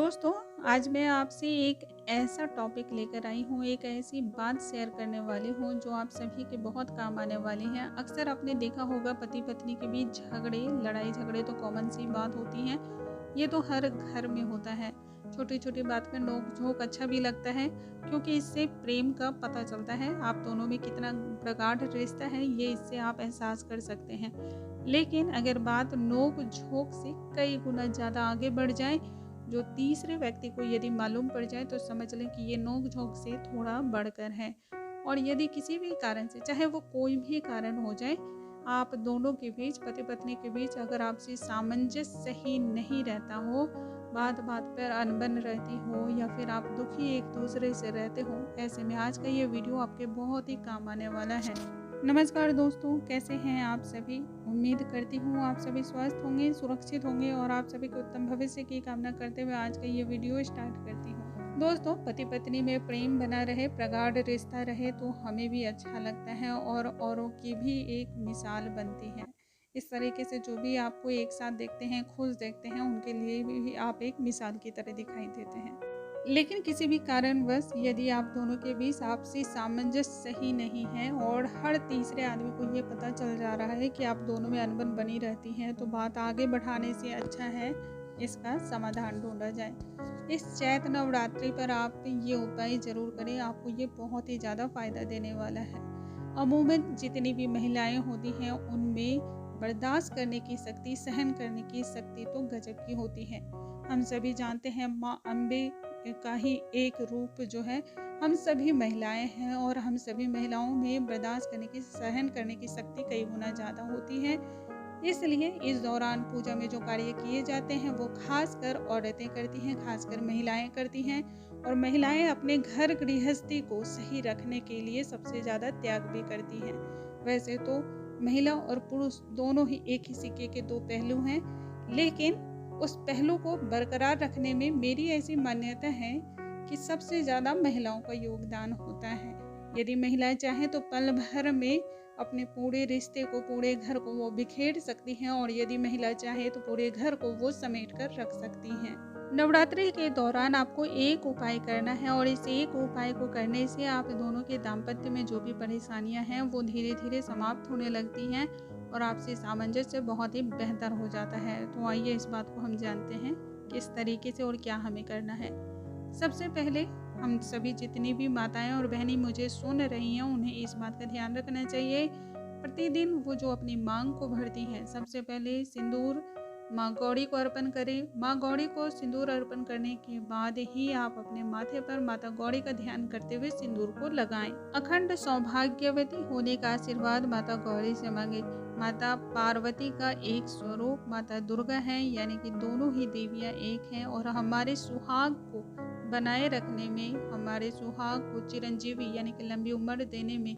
दोस्तों, आज मैं आपसे एक ऐसा टॉपिक लेकर आई हूँ, एक ऐसी बात शेयर करने वाली हूँ जो आप सभी के बहुत काम आने वाली है। अक्सर आपने देखा होगा पति-पत्नी के बीच झगड़े, लड़ाई-झगड़े तो कॉमन सी बात होती है। ये तो हर घर में होता है। छोटी-छोटी बात पे नोक-झोंक अच्छा भी लगता है क्योंकि इससे प्रेम का पता चलता है। आप दोनों में कितना प्रगाढ़ रिश्ता है, ये इससे आप एहसास कर सकते हैं। लेकिन अगर बात नोक-झोंक से कई गुना ज़्यादा आगे बढ़ जाए, जो तीसरे व्यक्ति को यदि मालूम पड़ जाए तो समझ लें कि ये नोक-झोंक से थोड़ा बढ़कर है। और यदि किसी भी कारण से, चाहे वो कोई भी कारण हो जाए, आप दोनों के बीच, पति-पत्नी के बीच अगर आपसी सामंजस्य सही नहीं रहता हो, बात-बात पर अनबन रहती हो या फिर आप दुखी एक-दूसरे से रहते हो, ऐसे में आज का ये वीडियो आपके बहुत ही काम आने वाला है। नमस्कार दोस्तों, कैसे हैं आप सभी? उम्मीद करती हूँ आप सभी स्वस्थ होंगे, सुरक्षित होंगे और आप सभी के उत्तम भविष्य की कामना करते हुए आज का ये वीडियो स्टार्ट करती हूँ। दोस्तों, पति पत्नी में प्रेम बना रहे, प्रगाढ़ रिश्ता रहे तो हमें भी अच्छा लगता है और औरों की भी एक मिसाल बनती है। इस तरीके से जो भी आपको एक साथ देखते हैं, खुश देखते हैं, उनके लिए भी आप एक मिसाल की तरह दिखाई देते हैं। लेकिन किसी भी कारणवश यदि आप दोनों के बीच आपसी सामंजस्य सही नहीं है और हर तीसरे आदमी को ये पता चल जा रहा है कि आप दोनों में अनबन बनी रहती है, तो बात आगे बढ़ाने से अच्छा है इसका समाधान ढूंढा जाए। इस चैत्र नवरात्रि पर आप ये उपाय जरूर करें, आपको ये बहुत ही ज़्यादा फायदा देने वाला है। अमूमन जितनी भी महिलाएं होती हैं उनमें बर्दाश्त करने की शक्ति, सहन करने की शक्ति तो गजब की होती है। हम सभी जानते हैं माँ अम्बे का ही एक रूप जो है, हम सभी महिलाएं हैं और हम सभी महिलाओं में बर्दाश्त करने की, सहन करने की शक्ति कई गुना ज़्यादा होती है। इसलिए इस दौरान पूजा में जो कार्य किए जाते हैं वो खासकर औरतें करती हैं, खासकर महिलाएं करती हैं और महिलाएं अपने घर गृहस्थी को सही रखने के लिए सबसे ज़्यादा त्याग भी करती हैं। वैसे तो महिला और पुरुष दोनों ही एक ही सिक्के के दो पहलू हैं, लेकिन उस पहलू को बरकरार रखने में मेरी ऐसी मान्यता है कि सबसे ज़्यादा महिलाओं का योगदान होता है। यदि महिलाएं चाहें तो पल भर में अपने पूरे रिश्ते को, पूरे घर को वो बिखेर सकती हैं और यदि महिला चाहे तो पूरे घर को वो समेट कर रख सकती हैं। नवरात्रि के दौरान आपको एक उपाय करना है और इस एक उपाय को करने से आप दोनों के दाम्पत्य में जो भी परेशानियां हैं वो धीरे धीरे समाप्त होने लगती हैं और आपसी सामंजस्य बहुत ही बेहतर हो जाता है। तो आइए इस बात को हम जानते हैं किस तरीके से और क्या हमें करना है। सबसे पहले हम सभी जितनी भी माताएं और बहनें मुझे सुन रही हैं उन्हें इस बात का ध्यान रखना चाहिए, प्रतिदिन वो जो अपनी मांग को भरती हैं, सबसे पहले सिंदूर माँ गौरी को अर्पण करें। माँ गौरी को सिंदूर अर्पण करने के बाद ही आप अपने माथे पर माता गौरी का ध्यान करते हुए सिंदूर को लगाएं। अखंड सौभाग्यवती होने का आशीर्वाद माता गौरी से मांगे। माता पार्वती का एक स्वरूप माता दुर्गा है, यानी कि दोनों ही देवियां एक हैं और हमारे सुहाग को बनाए रखने में, हमारे सुहाग को चिरंजीवी यानी कि लंबी उम्र देने में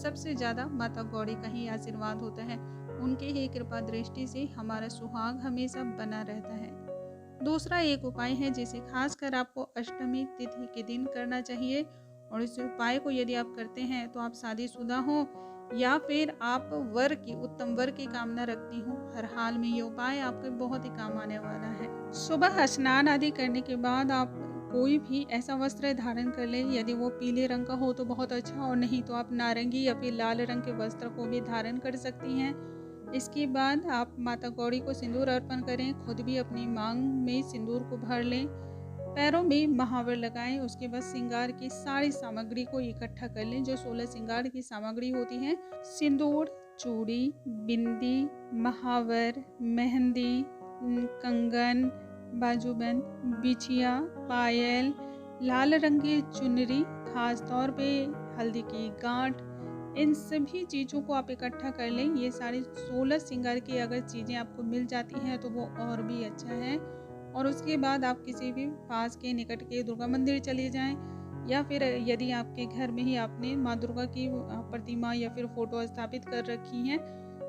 सबसे ज़्यादा माता गौरी का ही आशीर्वाद होता है। उनके ही कृपा दृष्टि से हमारा सुहाग हमेशा बना रहता है। दूसरा एक उपाय है जिसे खासकर आपको अष्टमी तिथि के दिन करना चाहिए और इस उपाय को यदि आप करते हैं तो आप शादीशुदा हो या फिर आप वर की, उत्तम वर की कामना रखती हो, हर हाल में ये उपाय आपके बहुत ही काम आने वाला है। सुबह स्नान आदि करने के बाद आप कोई भी ऐसा वस्त्र धारण कर लें, यदि वो पीले रंग का हो तो बहुत अच्छा और नहीं तो आप नारंगी या फिर लाल रंग के वस्त्र को भी धारण कर सकती हैं। इसके बाद आप माता गौरी को सिंदूर अर्पण करें, खुद भी अपनी मांग में सिंदूर को भर लें, पैरों में महावर लगाएं। उसके बाद श्रृंगार की सारी सामग्री को इकट्ठा कर लें, जो 16 श्रृंगार की सामग्री होती है, सिंदूर, चूड़ी, बिंदी, महावर, मेहंदी, कंगन, बाजूबंद, बिछिया, पायल, लाल रंग की चुनरी, खास तौर पे हल्दी की गांठ, इन सभी चीज़ों को आप इकट्ठा कर लें। ये सारी 16 श्रृंगार की अगर चीज़ें आपको मिल जाती हैं तो वो और भी अच्छा है। और उसके बाद आप किसी भी पास के निकट के दुर्गा मंदिर चले जाएं या फिर यदि आपके घर में ही आपने माँ दुर्गा की प्रतिमा या फिर फोटो स्थापित कर रखी हैं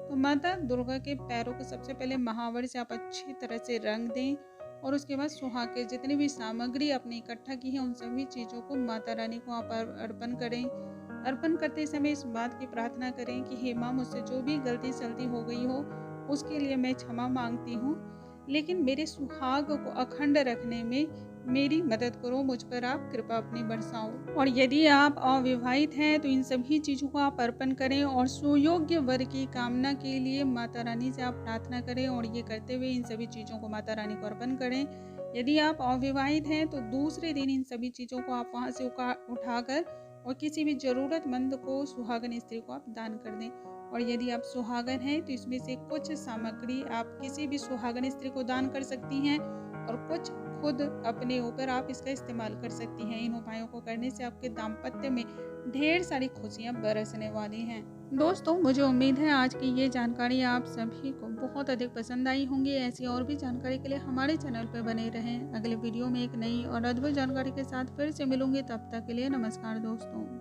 तो माता दुर्गा के पैरों को सबसे पहले महावर से आप अच्छी तरह से रंग दें और उसके बाद सुहाग के जितनी भी सामग्री आपने इकट्ठा की है उन सभी चीज़ों को माता रानी को आप अर्पण करें। अर्पण करते समय इस बात की प्रार्थना करें कि हे माँ, मुझसे जो भी गलती सलती हो गई हो उसके लिए मैं क्षमा मांगती हूँ, लेकिन मेरे सुहाग को अखंड रखने में मेरी मदद करो, मुझ पर आप कृपा अपनी बरसाओ। और यदि आप अविवाहित हैं तो इन सभी चीज़ों को आप अर्पण करें और सुयोग्य वर की कामना के लिए माता रानी से आप प्रार्थना करें और ये करते हुए इन सभी चीज़ों को माता रानी को अर्पण करें। यदि आप अविवाहित हैं तो दूसरे दिन इन सभी चीज़ों को आप वहाँ से उठाकर और किसी भी ज़रूरतमंद को, सुहागन स्त्री को आप दान कर दें। और यदि आप सुहागन हैं तो इसमें से कुछ सामग्री आप किसी भी सुहागन स्त्री को दान कर सकती हैं और कुछ खुद अपने ऊपर आप इसका इस्तेमाल कर सकती हैं। इन उपायों को करने से आपके दाम्पत्य में ढेर सारी खुशियां बरसने वाली हैं। दोस्तों, मुझे उम्मीद है आज की ये जानकारी आप सभी को बहुत अधिक पसंद आई होंगी। ऐसी और भी जानकारी के लिए हमारे चैनल पर बने रहें। अगले वीडियो में एक नई और अद्भुत जानकारी के साथ फिर से मिलूंगी। तब तक के लिए नमस्कार दोस्तों।